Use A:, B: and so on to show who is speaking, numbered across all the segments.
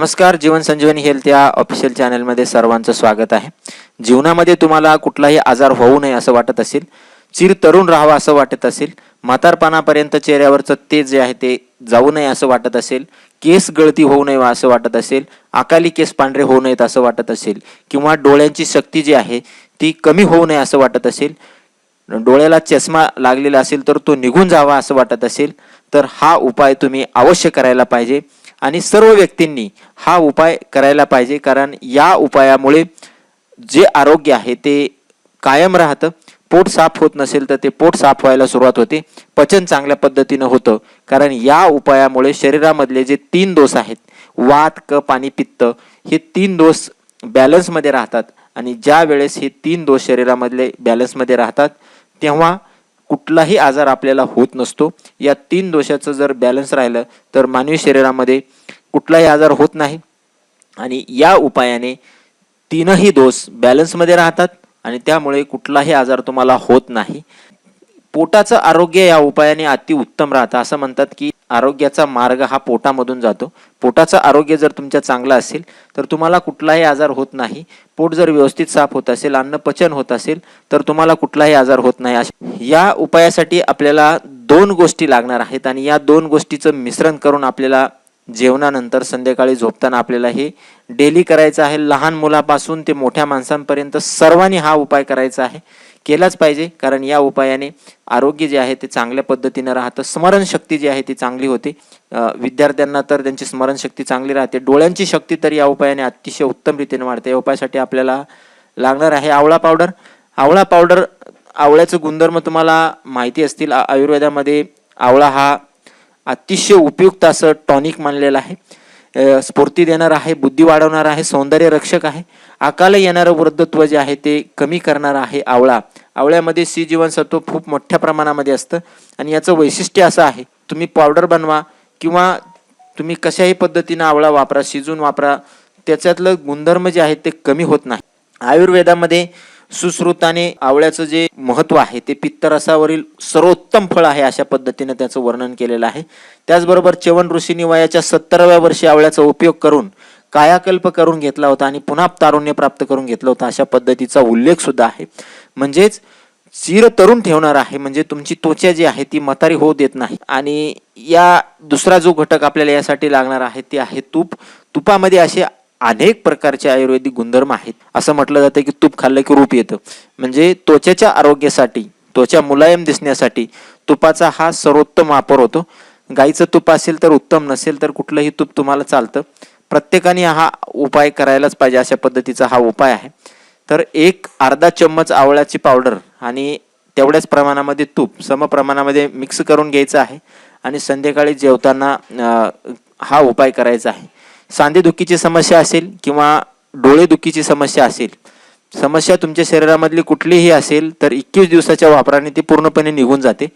A: नमस्कार, जीवन संजीवनी हेल्थ या ऑफिशियल चॅनलमध्ये सर्वांचं स्वागत आहे. जीवनामध्ये तुम्हाला कुठलाही आजार होऊ नये असं वाटत असेल, चिर तरुण राहावं असं वाटत असेल, म्हातारपणापर्यंत चेहऱ्यावरचं तेज जे आहे ते जाऊ नये असं वाटत असेल, केस गळती होऊ नये असं वाटत असेल, अकाली केस पांढरे होऊ नयेत असं वाटत असेल, किंवा डोळ्यांची शक्ती जी आहे ती कमी होऊ नये असं वाटत असेल, डोळ्याला चष्मा लागलेला असेल तर तो निघून जावा असं वाटत असेल, तर हा उपाय तुम्ही अवश्य करायला पाहिजे. आणि सर्व व्यक्तींनी हा उपाय करायला पाहिजे, कारण या उपायामुळे जे आरोग्य आहे ते कायम राहतं. पोट साफ होत नसेल तर ते पोट साफ व्हायला सुरुवात होते, पचन चांगल्या पद्धतीनं होतं, कारण या उपायामुळे शरीरामधले जे 3 दोष आहेत, वात, कफ आणि पित्त, हे 3 दोष बॅलन्समध्ये राहतात. आणि ज्या वेळेस हे 3 दोष शरीरामधले बॅलन्समध्ये राहतात तेव्हा कुठलाही आजार आपल्याला होत नसतो. या 3 दोषाचं जर बॅलन्स राहिलं तर मानवी शरीरामध्ये कुठलाही आजार होत नाही. आणि या उपायाने 3ही दोष बॅलन्समध्ये राहतात आणि त्यामुळे कुठलाही आजार तुम्हाला होत नाही. पोटाचं आरोग्य या उपायाने अति उत्तम राहतं. असं म्हणतात की आरोग्याचा मार्ग हा पोटामधून जातो. पोटाचं आरोग्य जर तुमच्या चांगलं असेल तर तुम्हाला कुठलाही आजार होत नाही. पोट जर व्यवस्थित साफ होत असेल, अन्न पचन होत असेल तर तुम्हाला कुठलाही आजार होत नाही. या उपायासाठी आपल्याला 2 गोष्टी लागणार आहेत आणि या 2 गोष्टीचं मिश्रण करून आपल्याला जेवणानंतर संध्याकाळी झोपताना आपल्याला हे डेली करायचं आहे. लहान मुलापासून ते मोठ्या माणसांपर्यंत सर्वांनी हा उपाय करायचा आहे, केलाच पाहिजे, कारण या उपायाने आरोग्य जे आहे ते चांगल्या पद्धतीनं राहतं. स्मरणशक्ती जी आहे ती चांगली होते. विद्यार्थ्यांना तर त्यांची स्मरणशक्ती चांगली राहते. डोळ्यांची शक्ती तर या उपायाने अतिशय उत्तम रीतीने वाढते. या उपायासाठी आपल्याला लागणार आहे आवळा पावडर. आवळा पावडर, आवळ्याचं गुणधर्म तुम्हाला माहिती असतील. आयुर्वेदामध्ये आवळा हा अतिशय उपयुक्त असं टॉनिक मानलेलं आहे. स्फूर्ती देणार आहे, बुद्धी वाढवणार आहे, सौंदर्य रक्षक आहे. अकाल येणारं वृद्धत्व जे आहे ते कमी करणार आहे आवळा. आवळ्यामध्ये सी जीवनसत्व खूप मोठ्या प्रमाणामध्ये असतं आणि याचं वैशिष्ट्य असं आहे, तुम्ही पावडर बनवा किंवा तुम्ही कशाही पद्धतीनं आवळा वापरा, शिजून वापरा, त्याच्यातलं गुणधर्म जे आहे ते कमी होत नाही. आयुर्वेदामध्ये सुश्रुताने आवळ्याचं जे महत्त्व आहे ते पित्तरसावरील सर्वोत्तम फळ आहे अशा पद्धतीने त्याचं वर्णन केलेलं आहे. त्याचबरोबर च्यवन ऋषींनी वयाच्या 70व्या वर्षी आवळ्याचा उपयोग करून कायाकल्प करून घेतला होता आणि पुन्हा तारुण्य प्राप्त करून घेतलं होतं, अशा पद्धतीचा उल्लेख सुद्धा आहे. म्हणजेच चिर तरुण ठेवणार आहे, म्हणजे तुमची त्वचा जी आहे ती म्हातारी होऊ देत नाही. आणि या दुसरा जो घटक आपल्याला यासाठी लागणार आहे ते आहे तूप. तुपामध्ये असे अनेक प्रकारचे आयुर्वेदिक गुणधर्म आहेत. असं म्हटलं जातं की तूप खाल्लं की रूप येतं, म्हणजे त्वचेच्या आरोग्यासाठी, त्वचा मुलायम दिसण्यासाठी तुपाचा हा सर्वोत्तम वापर होतो. गाईचं तूप असेल तर उत्तम, नसेल तर कुठलंही तूप तुम्हाला चालतं. प्रत्येकाने हा उपाय करायलाच पाहिजे, अशा पद्धतीचा हा उपाय आहे. तर एक अर्धा चम्मच आवळ्याची पावडर आणि तेवढ्याच प्रमाणामध्ये तूप समप्रमाणामध्ये मिक्स करून घ्यायचं आहे आणि संध्याकाळी जेवताना हा उपाय करायचा आहे. सांधेदुखीची समस्या असेल किंवा डोळेदुखीची समस्या असेल, समस्या तुमच्या शरीरामधली कुठलीही असेल तर 21 दिवसाच्या वापराने ती पूर्णपणे निघून जाते.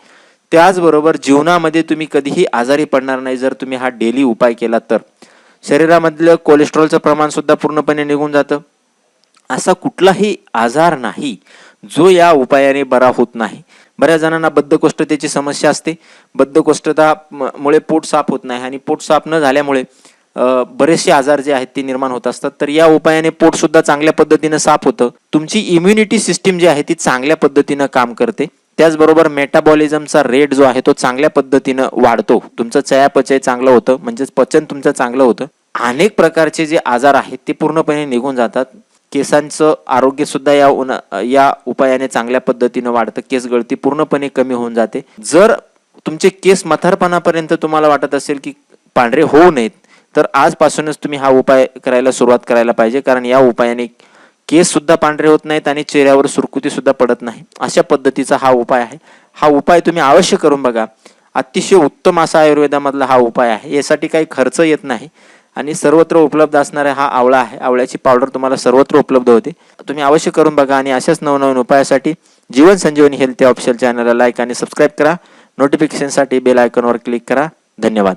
A: त्याचबरोबर जीवनामध्ये तुम्ही कधीही आजारी पडणार नाही जर तुम्ही हा डेली उपाय केला तर. शरीरामधलं कोलेस्ट्रॉलचं प्रमाण सुद्धा पूर्णपणे निघून जातं. असा कुठलाही आजार नाही जो या उपायाने बरा होत नाही. बऱ्याच जणांना बद्धकोष्ठतेची समस्या असते. बद्धकोष्ठतामुळे पोट साफ होत नाही आणि पोट साफ न झाल्यामुळे बरेचसे आजार जे आहेत ते निर्माण होत असतात. तर या उपायाने पोट सुद्धा चांगल्या पद्धतीनं साफ होतं. तुमची इम्युनिटी सिस्टीम जी आहे ती चांगल्या पद्धतीनं काम करते. त्याचबरोबर मेटाबॉलिझमचा रेट जो आहे तो चांगल्या पद्धतीनं वाढतो. तुमचं चयापचय चांगलं होतं, म्हणजेच पचन तुमचं चांगलं होतं. अनेक प्रकारचे जे आजार आहेत ते पूर्णपणे निघून जातात. केसांचं आरोग्य सुद्धा या उपायाने चांगल्या पद्धतीनं वाढतं. केस गळती पूर्णपणे कमी होऊन जाते. जर तुमचे केस म्हातारपणापर्यंत तुम्हाला वाटत असेल की पांढरे होऊ नयेत तर आजपासूनच तुम्ही हा उपाय करायला सुरुवात करायला पाहिजे, कारण या उपायाने केस सुद्धा पांढरे होत नाहीत आणि चेहऱ्यावर सुरकुती सुद्धा पडत नाही. अशा पद्धतीचा हा उपाय आहे. हा उपाय तुम्ही अवश्य करून बघा. अतिशय उत्तम असा आयुर्वेदामधला हा उपाय आहे. यासाठी काही खर्च येत नाही आणि सर्वत्र उपलब्ध असणारा हा आवळा आहे. आवळ्याची पावडर तुम्हाला सर्वत्र उपलब्ध होते. तुम्ही अवश्य करून बघा आणि अशाच नवनवीन उपायासाठी जीवन संजीवनी हेल्थ ऑफिशियल चॅनलला लाईक आणि सबस्क्राईब करा. नोटिफिकेशनसाठी बेल आयकॉनवर क्लिक करा. धन्यवाद.